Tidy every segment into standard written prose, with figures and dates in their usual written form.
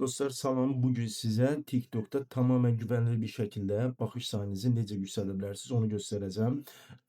Dostlar salam. Bugün size TikTok'ta tamamen güvenilir bir şekilde baxış sayınızı necə yüksəldə bilərsiniz onu göstereceğim.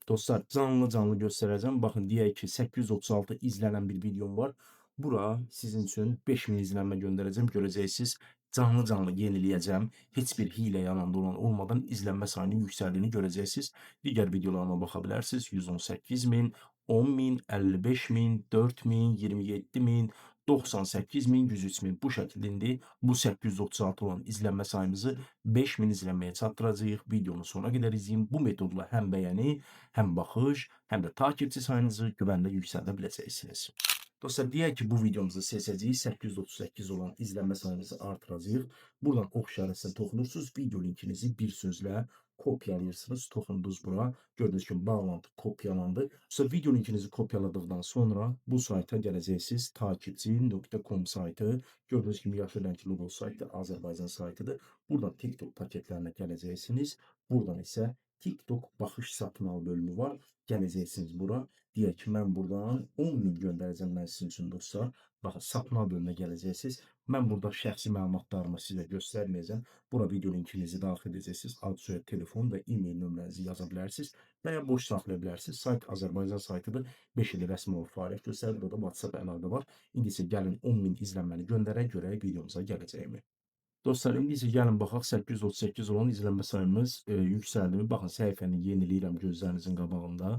Dostlar canlı göstereceğim. Baxın deyək ki 836 izlenen bir videom var. Bura sizin üçün 5000 izlenme göndereceğim. Görəcəksiniz. Canlı yeniləyəcəm. Heç bir hiylə yalan dolan olmadan izlenme sayının yüksəldiğini görəcəksiniz. Digər videolarıma baxa bilərsiniz. 118 min, 10 bin, 55 bin, 4 bin, 27 bin, 98 bin, 103 bin bu şəkildə indi bu 836 olan izlənmə sayımızı 5000 izlənməyə çatdıracağıq. Videonun sonuna qədər izləyin. Bu metodla həm bəyəni, həm baxış, həm də takipçi sayınızı güvənlə yüksəldə biləcəksiniz. Dostlar deyək ki bu videomuzu seçəcəyik. 838 olan izlənmə sayımızı artıracağıq. Buradan ox işarəsinə toxunursunuz. Video linkinizi bir sözlə kopyalayırsınız. Toxundunuz bura. Gördüğünüz kimi bağlantı kopyalandı. Sonra video linkinizi kopyaladıktan sonra bu sayta gələcəksiniz. Takipçi.com saytı. Gördüğünüz gibi yaşıl renkli logo saytı Azərbaycan saytıdır. Buradan TikTok paketlərinə gələcəksiniz. Buradan isə TikTok baxış satın al bölümü var. Gələcəksiniz bura. Deyək ki mən buradan 10 bin göndərəcəm mən sizin üçün dostlar. Baxın satın al bölümünə gələcəksiniz. Mən burada şəxsi məlumatlarımı sizə göstərməyəcəm. Bura video linkinizi daxil edəcəksiniz. Ad, soyad, telefon və e-mail nömrənizi yaza bilərsiniz. Və ya boş saxlaya bilərsiniz. Sayt Azərbaycan saytıdır. 5 il rəsmi olaraq fəaliyyət göstərir. Burada WhatsApp əlaqə var. İndi isə gəlin 10 bin izlənməni göndərək, görək videomuza gələcəyimi. Dostlar indi isə gəlin baxaq 838 olan izlənmə sayımız yüksəldi mi? Baxın səhifəni yeniləyirəm gözlərinizin qabağında.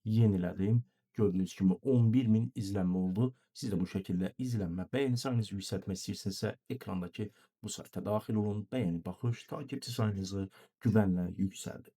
Yenilədim. Gördüğünüz kimi 11 bin izlenme oldu. Siz de bu şekilde izlenme, beğeni sayınızı yükseltmek istiyorsanızsa ekrandaki bu sayta daxil olun. Beğeni, baxış, takipçi sayınızı güvənlə yüksəldin.